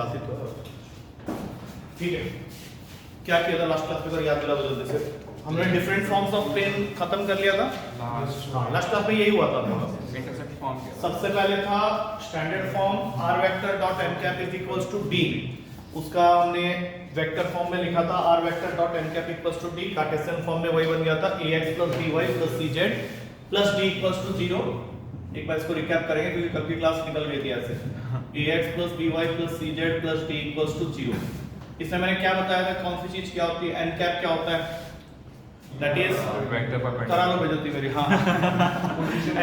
Class ही तो है। ठीक है, क्या किया था लास्ट क्लास में, अगर याद दिला दो जल्दी से। हमने डिफरेंट फॉर्म्स ऑफ प्लेन खत्म कर लिया था। लास्ट क्लास में यही हुआ था अपने पास। इंटरसेक्ट फॉर्म किया। सबसे पहले था standard form r vector dot n cap is equals to d। उसका हमने वेक्टर फॉर्म में लिखा था r vector dot n cap equals to d। Cartesian form में वही बन गया था ax plus by plus cz plus d equals to 0। एक बार इसको रिकैप करेंगे क्योंकि कल की क्लास निकल गई थी ऐसे। ax plus by plus cz plus d equals to 0। इसमें मैंने क्या बताया था, कौन सी चीज क्या होती है, n कैप क्या होता है, दैट इज वेक्टर पर करा लो बेइज्जती मेरी। हाँ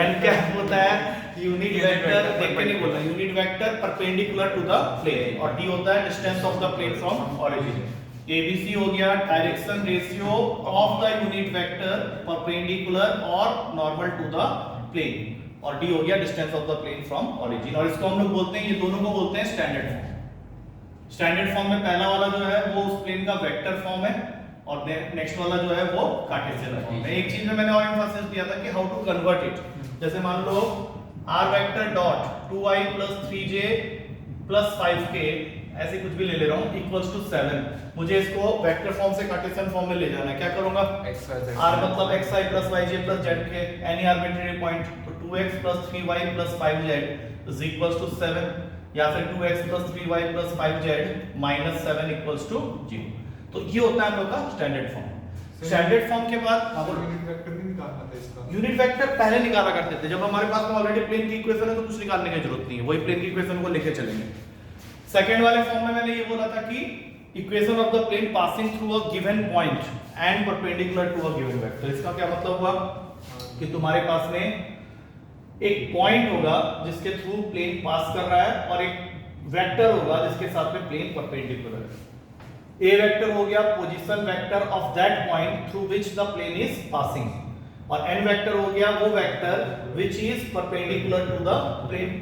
n कैप होता है यूनिट वेक्टर, देख के नहीं बोलना, unit vector perpendicular to the plane, और d होता है distance of the plane from origin. abc हो गया direction ratio of the unit vector perpendicular और नॉर्मल टू द प्लेन, और d हो गया distance of the plane from origin. और इसको हम लोग बोलते हैं, ये दोनों को बोलते हैं स्टैंडर्ड फॉर्म। स्टैंडर्ड फॉर्म में पहला वाला जो है वो उस प्लेन का वेक्टर फॉर्म है, और नेक्स्ट वाला जो है वो कार्टेशियन फॉर्म है। एक चीज में मैंने और एम्फासिस दिया था कि हाउ टू कन्वर्ट इट। जैसे मान लो r vector dot 2i plus 3j plus 5k, ऐसे कुछ भी ले ले रहा हूँ, इक्वल्स टू 7। मुझे इसको वेक्टर फॉर्म से कार्टेशियन फॉर्म में ले जाना है। क्या करूंगा, r मतलब xi plus yj plus zk, any arbitrary point, तो 2x plus 3y plus 5z is equals to 7, या फिर 2x plus 3y plus 5z minus 7 equals to 0। तो ये होता है हम लोग का स्टैंडर्ड फॉर्म। स्टैंडर्ड फॉर्म के बाद यूनिट वेक्टर भी निकालना था इसका। यूनिट वेक्टर पहले निकाला करते थे, जब हमारे पास में ऑलरेडी प्लेन की इक्वेशन है तो कुछ निकालने की जरूरत नहीं है, वही प्लेन की इक्वेशन को लेके चलेंगे। सेकंड वाले फॉर्म में मैंने ये बोला था कि equation of the plane passing through a given point and perpendicular to a given vector. इसका क्या मतलब हुआ कि तुम्हारे पास में एक पॉइंट होगा जिसके थ्रू प्लेन पास कर रहा है, और एक वेक्टर होगा जिसके साथ में प्लेन परपेंडिकुलर है। A वेक्टर हो गया position vector of that point through which the plane is passing, और n वेक्टर हो गया वो vector which is perpendicular to the plane.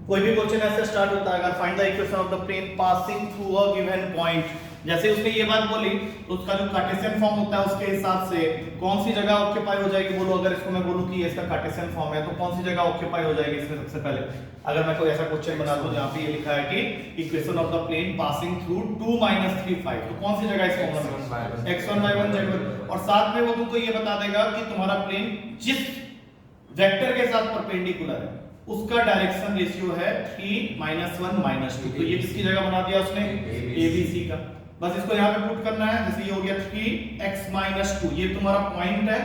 कोई भी क्वेश्चन ऐसे स्टार्ट होता है, अगर find the equation of the plane passing through a given point, जैसे उसने ये बात बोली तो उसका जो कार्टेशियन फॉर्म होता है उसके हिसाब से कौन सी जगह ऑक्यूपाई हो जाएगी। बोलो अगर इसको मैं बोलूं कि इसका कार्टेशियन फॉर्म है तो कौन सी जगह ऑक्यूपाई हो जाएगी इसमें। सबसे पहले अगर मैं कोई ऐसा क्वेश्चन बना दूं जहां पे ये लिखा है कि equation of the plane passing through 2 - 3 5, तो कौन सी जगह इस फॉर्मूला में x1 y1 z1, और साथ में वो तुमको ये बता देगा कि तुम्हारा प्लेन जिस वेक्टर के साथ परपेंडिकुलर है उसका डायरेक्शन रेशियो है 3 - 1 - 2। तो ये किसकी जगह बना दिया उसने, abc का। बस इसको यहाँ पे पुट करना है। जैसे ये हो गया 3x - 2, ये तुम्हारा पॉइंट है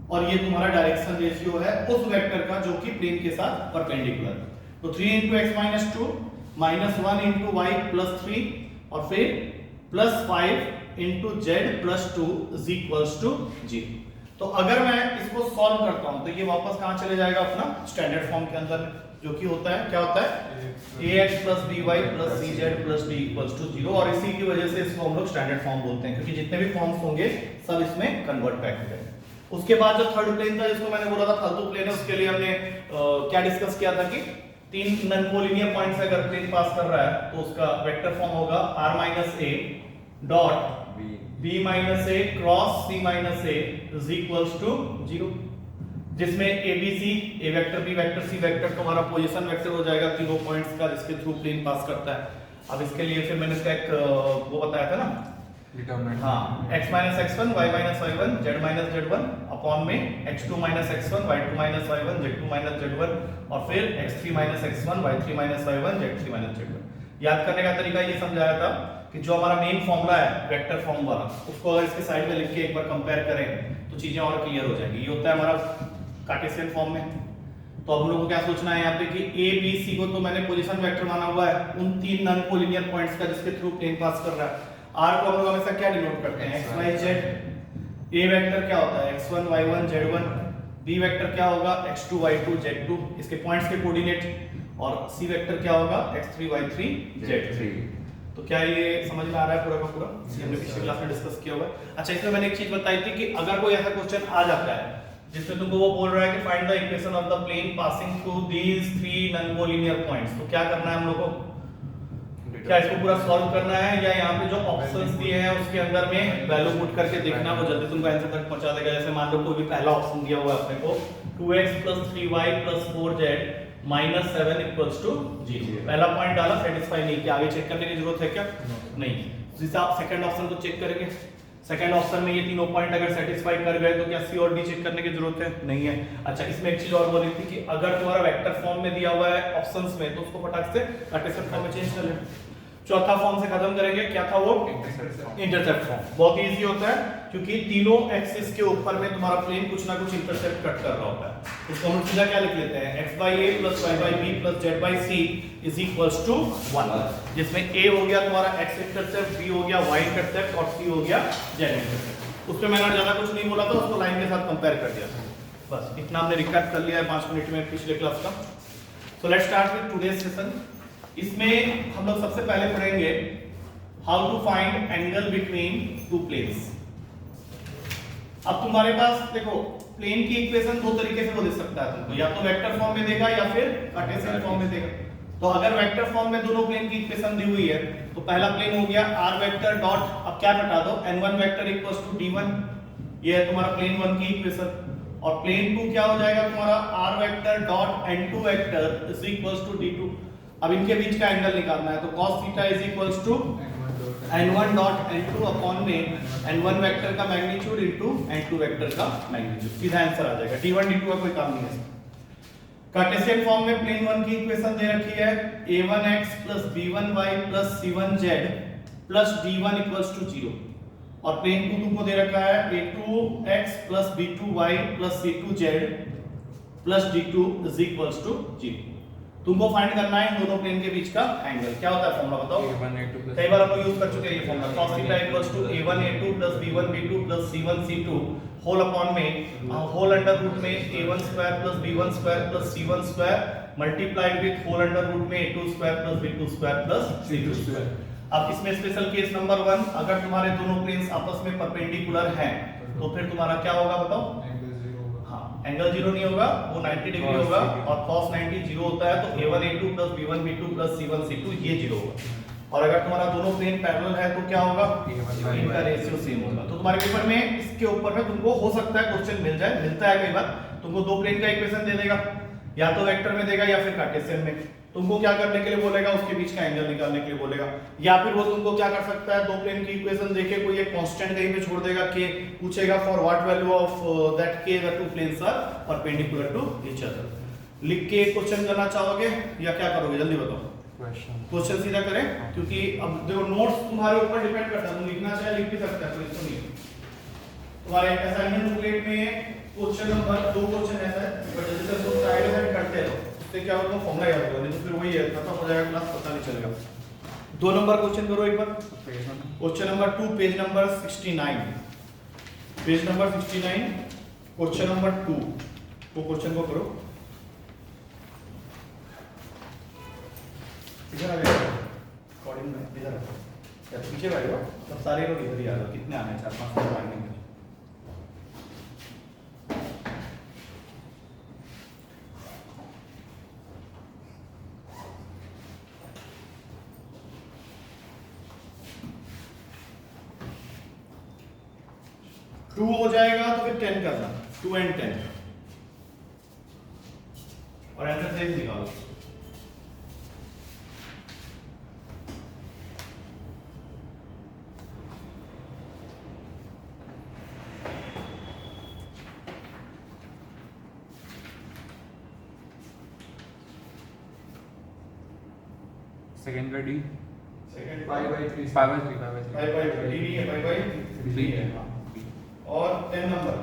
और ये तुम्हारा डायरेक्शन रेशियो है उस वेक्टर का जो कि प्लेन के साथ परपेंडिकुलर है। तो 3 × x - 2 -1 × y + 3 और फिर +5 × z + 2 is equals to 0। तो अगर मैं इसको सॉल्व करता हूं तो ये वापस कहां चले जाएगा, अपना स्टैंडर्ड फॉर्म के अंदर, जो कि होता है क्या होता है ax plus by plus cz plus d equals to 0। और इसी की वजह से इसको हम लोग स्टैंडर्ड फॉर्म बोलते हैं, क्योंकि जितने भी फॉर्म्स होंगे सब इसमें कन्वर्ट बैक हो जाएंगे। उसके बाद जो थर्ड प्लेन था जिसको मैंने बोला था फालतू प्लेन है, उसके लिए हमने क्या डिस्कस किया था कि 3 नॉन कोलिनियर पॉइंट्स अगर प्लेन पास कर रहा है तो उसका वेक्टर फॉर्म होगा r - a dot b - a cross c - a is equals to 0, जिसमें abc a vector b vector c vector तुम्हारा पोजीशन वेक्टर हो जाएगा 0 पॉइंट्स का जिसके थ्रू प्लेन पास करता है। अब इसके लिए फिर मैंने इसका एक वो बताया था ना, डिटरमिनेंट, हाँ, x - x1 y - y1 z - z1 upon में x2 - x1 y2 - y1 z2 - z1 और फिर x3 - x1 y3 - y1 z3 - z1। याद करने का तरीका ये समझाया था कि जो हमारा मेन फॉर्मूला है वेक्टर फॉर्म वाला, उसको अगर इसके साइड में लिख के एक बार कंपेयर करें तो चीजें और क्लियर हो जाएंगी। ये होता है हमारा कार्टेशियन फॉर्म में। तो अब हम लोग को क्या सोचना है यहाँ पे कि a b c को तो मैंने पोजीशन वेक्टर माना हुआ है उन 3 नॉन कोलिनियर पॉइंट्स का जिसके थ्रू प्लेन पास कर रहा है। r को हम लोग हमेशा क्या डिनोट करते हैं, x y z। a vector क्या होता है x1 y1 z1, b vector क्या होगा x2 y2 z2 इसके पॉइंट्स के कोऑर्डिनेट, और c वेक्टर क्या होगा x3 y3 z3। तो क्या ये समझ में आ रहा है पूरा का पूरा, हमने पिछली क्लास में डिस्कस किया हुआ है। अच्छा, इसमें मैंने एक चीज बताई थी कि अगर कोई ऐसा क्वेश्चन आ जाता है जिसमें तुमको वो बोल रहा है कि find the equation of the plane passing through these 3 non collinear points, तो क्या करना है हम लोग को, क्या इसको पूरा सॉल्व करना है या यहाँ पे जो ऑप्शंस दिए हैं उसके अंदर में वैल्यू पुट करके देखना, वो जल्दी तुमको आंसर तक पहुंचा देगा। जैसे मान लो कोई भी पहला ऑप्शन दिया हुआ है अपने को 2x + 3y + 4z -7 equals to 0। पहला पॉइंट डाला, सेटिस्फाई नहीं किया, आगे चेक करने की जरूरत है क्या? नहीं। जिस आप सेकंड ऑप्शन को चेक करेंगे, सेकंड ऑप्शन में ये तीनों पॉइंट अगर सेटिस्फाई कर गए तो क्या सी और डी चेक करने की जरूरत है? नहीं है। अच्छा, इसमें एक चीज और बोली थी कि अगर तुम्हारा वेक्टर फॉर्म में दिया हुआ है ऑप्शंस में तो उसको फटाक से कार्टेशियन फॉर्म में चेंज कर लें। चौथा फॉर्म से खत्म करेंगे, क्या था वो? Intercept form. बहुत इजी होता है क्योंकि तीनों एक्सिस के ऊपर में तुम्हारा प्लेन कुछ ना कुछ इंटरसेप्ट कट कर रहा होता है। उसको हम सीधा क्या लिख लेते हैं? x/a + y/b + z/c = 1, जिसमें a हो गया तुम्हारा x इंटरसेप्ट, b हो गया y इंटरसेप्ट और c हो गया z इंटरसेप्ट। उसमें मैंने ज्यादा कुछ नहीं बोला था, उसको लाइन के साथ कंपेयर कर दिया था। बस इतना हमने रिकैप कर लिया है 5 मिनट में पिछले क्लास का। So let's start with today's session. इसमें हम लोग सबसे पहले पढ़ेंगे how to find angle between two planes. अब तुम्हारे पास देखो, प्लेन की इक्वेशन दो तरीके से वो दे सकता है तुमको, या तो वेक्टर फॉर्म में देगा या फिर कार्टेशियन फॉर्म में देगा। तो अगर वेक्टर फॉर्म में दोनों प्लेन की इक्वेशन दी हुई है तो पहला प्लेन हो गया r वेक्टर डॉट, अब क्या हटा दो, n1 वेक्टर = d1, ये है तुम्हारा प्लेन 1 की इक्वेशन। और प्लेन 2 क्या हो जाएगा तुम्हारा r vector dot n2 vector = d2। अब इनके बीच का एंगल निकालना है तो cos theta = n1 dot n2 upon में n1 वेक्टर का मैग्नीट्यूड इनटू n2 वेक्टर का मैग्नीट्यूड। सीधा आंसर आ जाएगा। d1 d2 का कोई काम नहीं है। कार्टेशियन फॉर्म में प्लेन 1 की इक्वेशन दे रखी है a1x + b1y + c1z + d1 = 0, और प्लेन 2 तुमको दे रखा है a2x + b2y + c2z + d2 = 0। तुमको फाइंड करना है इन दोनों प्लेन के बीच का एंगल। क्या होता है फॉर्मूला बताओ? कई बार हम लोग यूज कर चुके हैं ये formula. cos theta = a1a2 + b1b2 + c1c2 whole upon में होल अंडर रूट में a1 square + b1 square + c1 square multiplied with whole under root में a2 square + b2 square + c2 square. अब इसमें स्पेशल केस नंबर 1, अगर तुम्हारे दोनों planes आपस में परपेंडिकुलर हैं तो फिर तुम्हारा क्या होगा बताओ? एंगल 0 नहीं होगा, वो 90 डिग्री होगा, और cos 90 0 होता है तो a1a2 + b1b2 + c1c2 ये 0 होगा। और अगर तुम्हारा दोनों प्लेन पैरेलल है तो क्या होगा? इनका रेशियो सेम होगा। तो तुम्हारे पेपर में इसके ऊपर में तुमको हो सकता है क्वेश्चन मिल जाए, मिलता है कई बार, तुमको दो प्लेन का इक्वेशन दे देगा, या तो वेक्टर में देगा या फिर कार्टेशियन में। तुमको क्या करने के लिए बोलेगा? उसके बीच का एंगल निकालने के लिए बोलेगा। या फिर वो तुमको क्या कर सकता है, दो प्लेन की इक्वेशन देके कोई एक कांस्टेंट कहीं पे छोड़ देगा, के पूछेगा for what value of that K the two planes are perpendicular to each other. लिख के क्वेश्चन करना चाहोगे या क्या करोगे? जल्दी बताओ। क्वेश्चन सीधा करें, क्योंकि अब देखो नोट्स तुम्हारे ऊपर डिपेंड करता है, तुम लिखना चाहे लिख भी सकते हो, कोई इसको नहीं। तुम्हारे असाइनमेंट बुकलेट में क्वेश्चन नंबर 2 क्वेश्चन ऐसा है, बट जल्दी से तुम साइड साइड करते रहो, उससे क्या होगा फॉर्मूला याद होगा, नहीं तो फिर वही है खत्म हो जाएगा क्लास, पता नहीं चलेगा। 2 नंबर क्वेश्चन करो एक बार। Question number 2 page number 69, page number 69 question number 2 वो क्वेश्चन को करो। इधर आ जाओ, रिकॉर्डिंग में इधर आ जाओ, या पीछे बैठो, सब सारे लोग इधर ही आ जाओ। कितने आने हैं? 4-5 लोग आएंगे। टू हो जाएगा तो फिर 10 करना, 2 and 10, और आंसर सही निकालो। सेकंड का डी, सेकंड 5/3 5/3 डी है, 5/3 है, हाँ। और 10 नंबर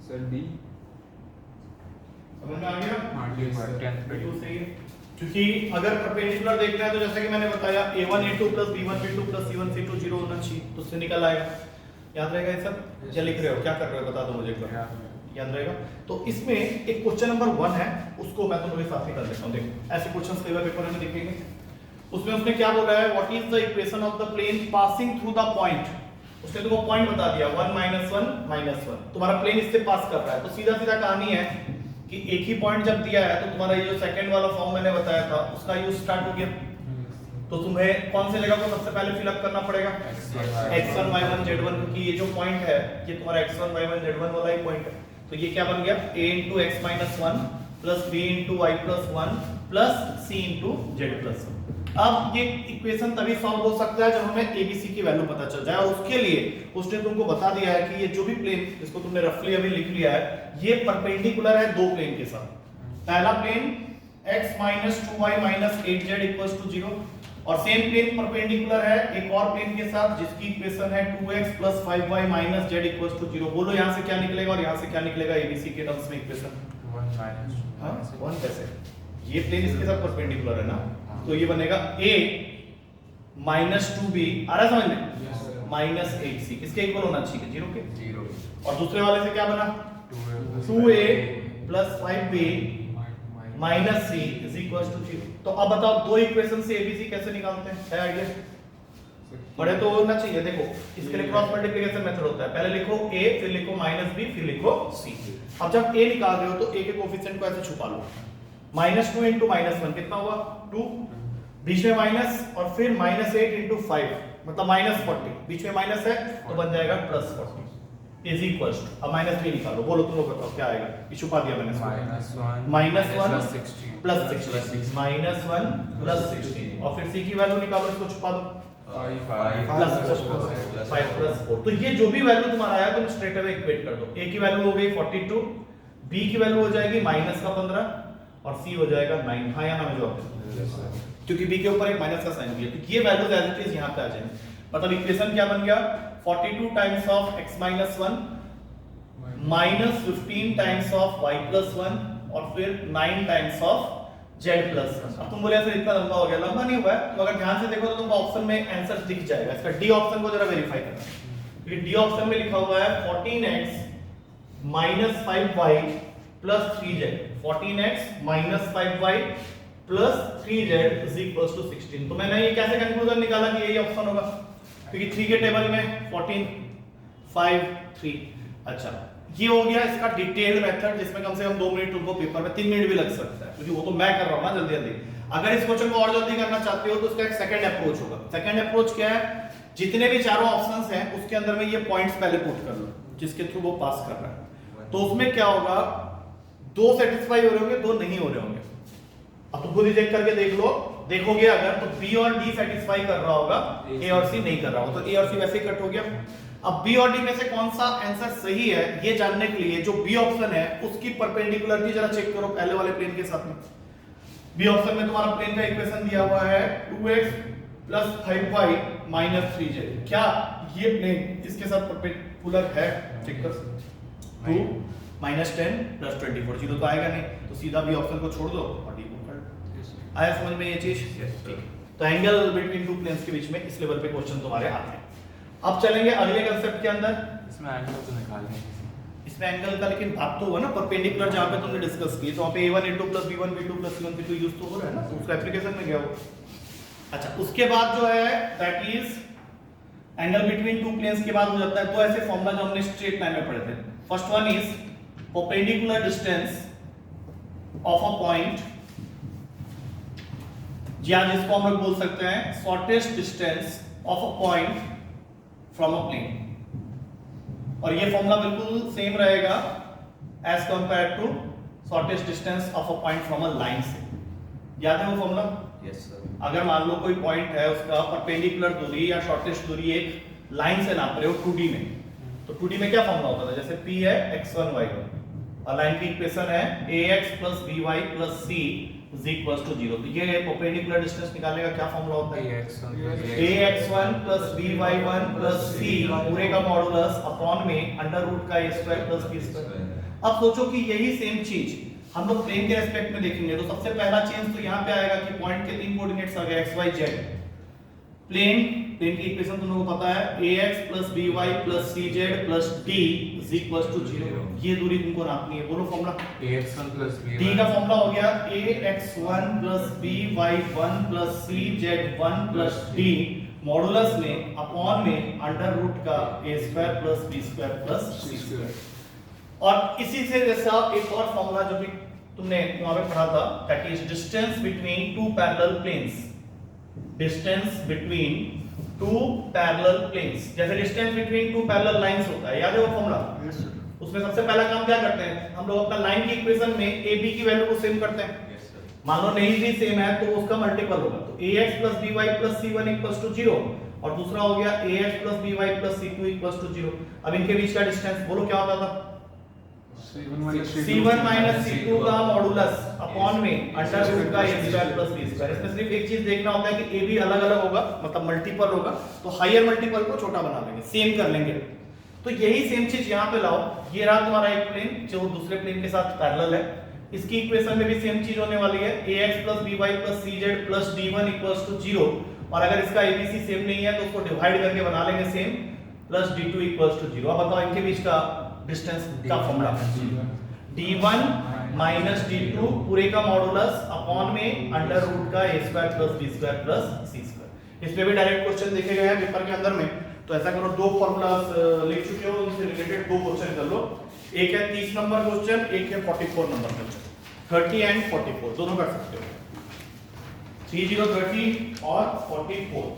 सर डी समझ में आ गया? हाँ डी बिल्कुल सही है, क्योंकि अगर परपेंडिकुलर देखना है तो जैसे कि मैंने बताया a1a2 + b1b2 + c1c2 0 होना चाहिए, तो उससे निकल आएगा। याद रहेगा ये सब? क्या लिख रहे हो, क्या कर रहे हो, बता दो मुझे एक बार। याद रहेगा? तो इसमें एक क्वेश्चन नंबर 1 है, उसको मैं तुम्हारे साथ ही कर देता हूं। देखो ऐसे क्वेश्चंस कई बार पेपर में दिखेंगे। उसमें उसने क्या बोला है, what is the equation of the plane passing through the point. उसने तुमको पॉइंट बता दिया 1 -1 -1, तुम्हारा प्लेन इससे पास कर रहा है। तो सीधा सीधा कहानी है कि एक ही पॉइंट जब दिया है तो तुम्हारा ये जो सेकंड वाला फॉर्म मैंने बताया था उसका यूज स्टार्ट हो गया। तो तुम्हें कौन से जगह को सबसे पहले फिल अप करना पड़ेगा, x1 y1 z1, क्योंकि ये जो पॉइंट है ये तुम्हारा x1 y1 z1 वाला ही पॉइंट है। तो ये क्या बन गया, a × x - 1 plus b × y + 1 plus c × z + 1। अब ये इक्वेशन तभी सॉल्व हो सकता है जब हमें abc की वैल्यू पता चल जाए, और उसके लिए उसने तुमको बता दिया है कि ये जो भी प्लेन, इसको तुमने रफली अभी लिख लिया है, ये परपेंडिकुलर है दो प्लेन के साथ। पहला प्लेन x - 2y - 8z = 0, और सेम प्लेन परपेंडिकुलर है एक और प्लेन के साथ जिसकी इक्वेशन है 2x + 5y - z = 0। बोलो यहां से क्या निकलेगा और यहां से क्या निकलेगा abc के टर्म्स में इक्वेशन? 1 कैसे? ये प्लेन इसके साथ परपेंडिकुलर है ना, तो ये बनेगा a - 2b, आ रहा समझ में, -8c किसके इक्वल होना चाहिए, 0 के। 0 और दूसरे वाले से क्या बना, 2a + 5b - c = 0। तो अब बताओ दो इक्वेशन से abc कैसे निकालते हैं, है आइडिया? बड़े तो होना चाहिए। देखो इसके लिए क्रॉस मल्टीप्लिकेशन मेथड होता है, पहले लिखो a फिर लिखो -b फिर लिखो c। अब जब a निकाल रहे हो तो a के कोएफिशिएंट को ऐसे छुपा लो, -2 × -1 कितना हुआ 2, बीच में माइनस, और फिर -8 × 5 मतलब -40, बीच में माइनस है तो बन जाएगा +40 इज इक्वल टू, अब -3 निकालो, बोलो तुम लोग बताओ क्या आएगा, ये छुपा दिया मैंने -1 -1 + 16 +16 -1 +16, और फिर c की वैल्यू निकालो, इसको छुपा दो 5 + 4। तो ये जो भी वैल्यू तुम्हारा आया तुम स्ट्रेट अवे इक्वेट कर दो। a की वैल्यू हो गई 42, b की वैल्यू हो जाएगी -15 और c हो जाएगा 9। हां या ना में जवाब, क्योंकि b के ऊपर एक माइनस का साइन भी है, क्योंकि ये वैल्यूज एज इट इज यहां पे आ जाएंगे। मतलब इक्वेशन क्या बन गया, 42 times of x - 1 -15 times of y + 1 और फिर 9 टाइम्स ऑफ z + 1। अब तुम बोले सर इतना लंबा हो गया, लंबा नहीं हुआ है, तो अगर ध्यान से देखो तो तुमको ऑप्शन में आंसर दिख जाएगा। इसका डी ऑप्शन को जरा वेरीफाई करना, क्योंकि डी ऑप्शन में लिखा हुआ है 14x - 5y + 3z, 14x - 5y + 3z = 16। तो मैंने ये कैसे कंक्लूजन निकाला कि यही ऑप्शन होगा, क्योंकि 3 के टेबल में 14 5 3। अच्छा ये हो गया इसका डिटेल्ड मेथड, जिसमें कम से कम 2 मिनट तुमको पेपर में 3 मिनट भी लग सकता है, क्योंकि वो तो मैं कर रहा हूं ना जल्दी जल्दी। अगर इस क्वेश्चन को और जल्दी करना चाहते हो तो इसका एक सेकंड अप्रोच होगा। सेकंड अप्रोच क्या है, जितने भी चारों ऑप्शंस हैं उसके अंदर में ये पॉइंट्स पहले पुट कर लो जिसके थ्रू वो पास कर रहा है। तो उसमें क्या होगा, 2 सेटिस्फाई हो रहे होंगे, 2 नहीं हो रहे होंगे। अब तुम खुद ही चेक करके देख लो, देखोगे अगर तो B और D सेटिस्फाई कर रहा होगा, A और C नहीं कर रहा होगा, तो A और C वैसे ही कट हो गया। अब B और D में से कौन सा आंसर सही है ये जानने के लिए जो B ऑप्शन है उसकी परपेंडिकुलरिटी जरा चेक करो पहले वाले प्लेन के साथ में। B ऑप्शन में तुम्हारा प्लेन का इक्वेशन दिया हुआ है 2x + 5y - 3z। क्या ये प्लेन इसके साथ परपेंडिकुलर है, चेक कर। 2 - 10 + 24, 0 तो आएगा नहीं, तो सीधा B ऑप्शन को छोड़ दो और D को कर दो। आया समझ में ये चीज? ठीक। तो एंगल बिटवीन टू प्लेन्स के बीच में इस लेवल पे क्वेश्चन तुम्हारे आते हैं। अब चलेंगे अगले कांसेप्ट के अंदर। इसमें एंगल तो निकालने हैं, इसमें एंगल का लेकिन बात तो हुआ ना परपेंडिकुलर, जहां पे तुमने डिस्कस की, तो वहां पे a1 a2 + b1 b2 + c1 c2 use तो हो रहा है ना, उसका एप्लीकेशन में गया वो। अच्छा उसके बाद जो है that is angle between two planes के बाद हो जाता है। तो ऐसे फॉर्मूला जो हमने स्ट्रेट लाइन में पढ़े थे, first one is perpendicular distance of a point, या जिसको हम लोग बोल सकते हैं shortest distance of a point from a plane. और ये फॉर्मूला बिल्कुल सेम रहेगा as compare to shortest distance of a point from a line से। याद है वो फॉर्मूला? Yes sir. अगर मान लो कोई पॉइंट है उसका परपेंडिकुलर दूरी या शॉर्टेस्ट दूरी एक लाइन से नाप रहे हो 2D में, तो 2D में क्या फॉर्मूला होता था, जैसे P है x1 y1 और लाइन की इक्वेशन है ax + by + c = 0। तो ये परपेंडिकुलर डिस्टेंस निकालने का क्या फॉर्मूला होता है, ax1 + by1 + c पूरे का मॉडुलस अपॉन में √का a² + b²। अब सोचो कि यही सेम चीज हम लोग प्लेन के रेस्पेक्ट में देखेंगे, तो सबसे पहला चेंज तो यहाँ पे आएगा कि पॉइंट के 3 कोऑर्डिनेट्स आ गए x y z। Plane plane की इक्वेशन तुम लोगों को पता है ax plus by plus cz plus d is equals to 0। ये दूरी तुमको नापनी है, बोलो formula. ax1 plus b1 d का फॉर्मूला हो गया ax1 plus by1 plus cz1 plus d modulus में अपॉन में अंडर रूट का a square plus b square plus c square. और इसी से जैसा एक और फॉर्मूला जो भी तुमने वहां पे पढ़ा था, that is distance between two parallel planes. Distance between two parallel planes, जैसे distance between two parallel lines होता है, याद है वो फॉर्मूला? उसमें सबसे पहला काम क्या करते हैं हम लोग, अपना लाइन की इक्वेशन में a b की वैल्यू को सेम करते हैं। मान लो नहीं भी सेम है तो उसका मल्टीपल होगा, तो ax plus by plus c1 equals to 0 और दूसरा हो गया ax plus by plus c2 equals to 0। अब इनके बीच का डिस्टेंस बोलो क्या होता था? c1 minus c2 का मॉडुलस अपॉन में अंडर रूट का a square plus b square. इसमें सिर्फ एक चीज देखना होता है कि a b अलग-अलग होगा, मतलब मल्टीपल होगा, तो हायर मल्टीपल को छोटा बना देंगे, सेम कर लेंगे। तो यही सेम चीज यहां पे लाओ, ये रहा तुम्हारा एक प्लेन जो दूसरे प्लेन के साथ पैरेलल है, इसकी इक्वेशन में भी सेम चीज होने वाली है ax plus by plus cz plus d1 equals to 0। और अगर इसका abc सेम नहीं है तो उसको डिवाइड करके बना लेंगे same, plus d2 equals to 0। अब बताओ इनके बीच का डिस्टेंस का फॉर्मूला d1 minus d2 पूरे का मॉडुलस अपॉन में अंडर रूट का a square plus b square plus c square. इस पे भी डायरेक्ट क्वेश्चन देखे गए हैं पेपर के अंदर में, तो ऐसा करो दो फॉर्मूलास लिख चुके हो, उनसे रिलेटेड दो क्वेश्चन कर लो। एक है 30 नंबर क्वेश्चन, एक है 44 नंबर क्वेश्चन। 30 एंड 44 दोनों कर सकते हो, 30 30 और 44।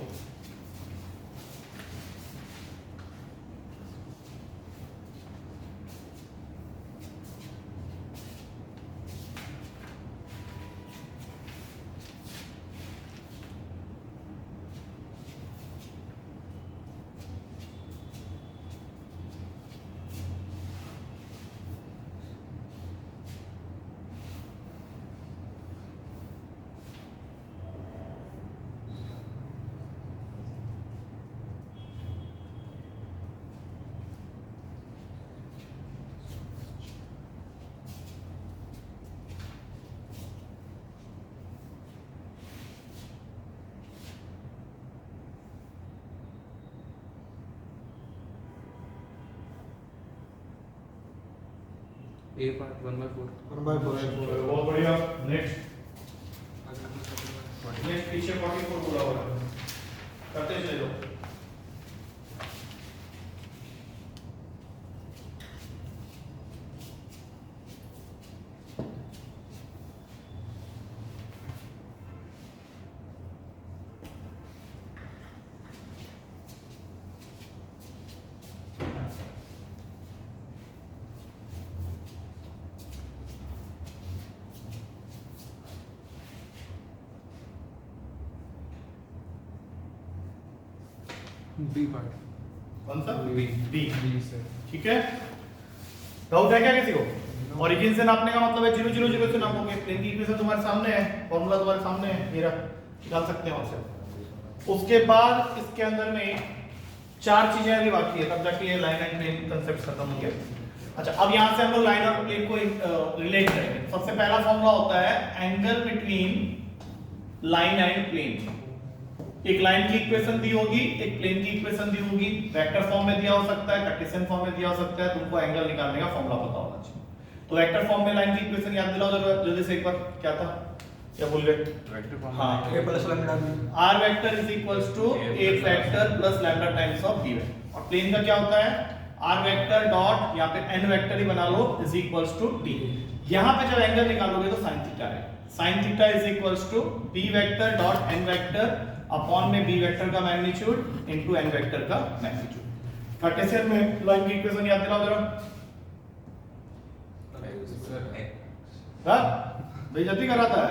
a part 1/4 बहुत बढ़िया। नेक्स्ट पीछे 44 पूरा हो रहा है, करते चले जाओ। b part कौन सा? b B. सर। ठीक है, डाउट है क्या किसी को? ओरिजिन से नापने का मतलब है 0 0 0 से नापोगे। प्लेन की इक्वेशन तुम्हारे सामने है, फॉर्मूला तुम्हारे सामने है, ये रहा, निकाल सकते हैं वहां से। उसके बाद इसके अंदर में चार चीजें अभी बाकी है, तब तक ये लाइन एंड प्लेन कांसेप्ट खत्म हो गया। अच्छा, अब यहां से हम लोग लाइन और प्लेन को रिलेट करेंगे। सबसे पहला फॉर्मूला होता है angle between line and plane. एक लाइन की इक्वेशन दी होगी, एक प्लेन की इक्वेशन दी होगी, वेक्टर फॉर्म में दिया हो सकता है, कार्टेशियन फॉर्म में दिया हो सकता है, तुमको एंगल निकालने का फॉर्मूला पता होना चाहिए। तो वेक्टर फॉर्म में लाइन की इक्वेशन याद दिलाओ जरा जल्दी से एक बार, क्या था, क्या भूल गए? वेक्टर फॉर्म हाँ, a plus lambda r vector is equals to a vector plus lambda times of b vector. और प्लेन का क्या होता है? r वेक्टर डॉट यहाँ पे n वेक्टर ही बना लो इज इक्वल्स टू d। यहाँ पे जब एंगल निकालोगे तो sin थीटा है, sin theta is equals to b vector dot n vector upon में b वेक्टर का मैग्नीट्यूड इनटू n वेक्टर का मैग्नीट्यूड। कार्टेशियन में लाइन की इक्वेशन याद दिलाओ जरा। हां बेइज्जती कराता है।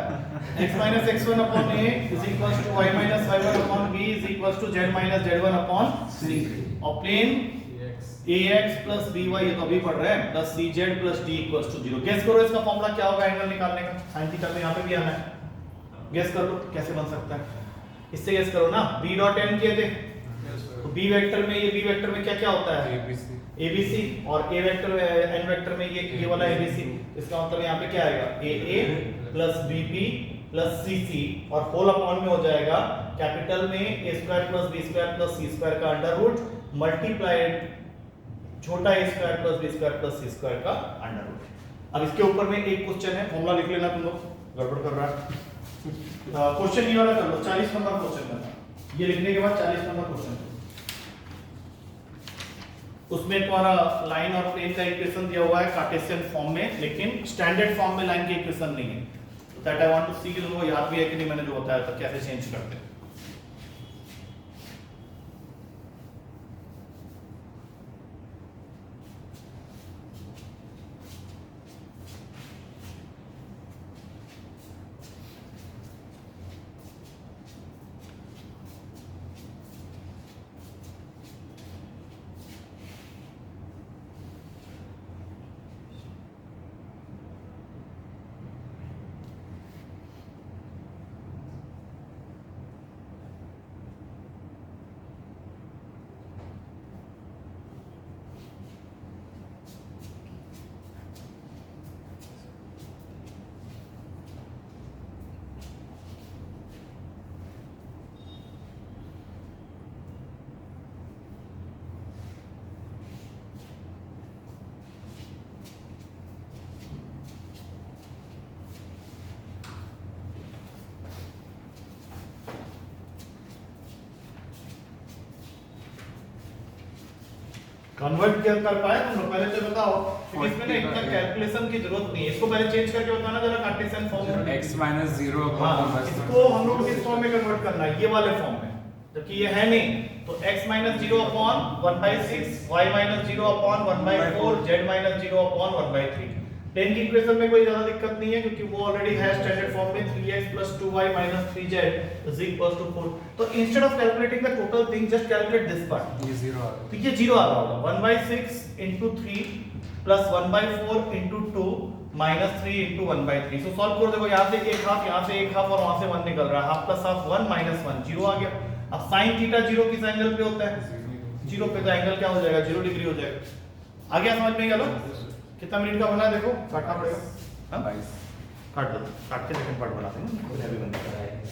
x minus x1 upon a is equals to y minus y1 upon b is equals to z minus z1 upon c। और प्लेन ax plus by ये तो अभी पढ़ रहे हैं plus cz plus d equals to 0। Guess करो इसका formula क्या होगा एंगल निकालने का? sin थीटा तो यहां पे भी आना है, गेस कर लो कैसे बन सकता है, इससे गेस करो ना। b डॉट n किए थे तो b वेक्टर में, ये b वेक्टर में क्या क्या होता है? abc। और a वेक्टर में, n वेक्टर में ये वाला abc, इसका मतलब यहाँ पे क्या आएगा? aa plus bp plus cc और होल अपॉन में हो जाएगा कैपिटल में a square plus b square plus c square का अंडर रूट मल्टीप्लाइड छोटा a square plus b square plus c square का अंडर रूट। अब इसके ऊपर में एक क्वेश्चन है, फॉर्मूला लिख लेना तुम लोग, गड़बड़ कर रहा है। क्वेश्चन ये वाला कर लो, 40 नंबर क्वेश्चन करना। ये लिखने के बाद 40 नंबर क्वेश्चन, उसमें तुम्हारा लाइन और प्लेन का इक्वेशन दिया हुआ है कार्टेशियन फॉर्म में, लेकिन स्टैंडर्ड फॉर्म में लाइन के इक्वेशन नहीं है। दैट आई वांट टू सी कि तुमको याद भी है कि नहीं मैंने जो बताया था कैसे चेंज करते हैं। कन्वर्ट कर पाए तुम लोग? पहले तो बताओ, क्योंकि इसमें ना इतना कैलकुलेशन की जरूरत नहीं है। इसको पहले चेंज करके बताना जरा कार्टेशियन फॉर्म में। x minus 0 हाँ, upon इसको हम लोग किस फॉर्म में कन्वर्ट करना है? ये वाले फॉर्म में, जबकि ये है नहीं। तो x minus 0 upon 1/6, y minus 0 upon 1/4, z minus 0 upon 1/3। Plane की इक्वेशन में कोई ज्यादा दिक्कत नहीं है, क्योंकि वो ऑलरेडी है स्टैंडर्ड फॉर्म में 3x plus 2y minus 3z is equals to 4। तो instead of calculating the total thing just calculate this part. ये 0 आ तो ये 0 आ रहा होगा। 1/6 into 3 plus 1/4 into 2 minus 3 into 1/3। सो सॉल्व कर देखो, यहाँ से एक हाफ, यहाँ से एक हाफ और वहाँ से 1 निकल रहा है। हाफ प्लस हाफ 1 minus 1 0 आ गया। अब sin थीटा 0 किस एंगल पे होता है? 0 पे। तो एंगल क्या हो जाएगा? 0 डिग्री हो जाएगा। आ गया समझ में? चलो कितना मिनट का बना है देखो, काटना पड़ेगा। हाँ 22 काट दो, काट के सेकंड पार्ट बनाते हैं ना,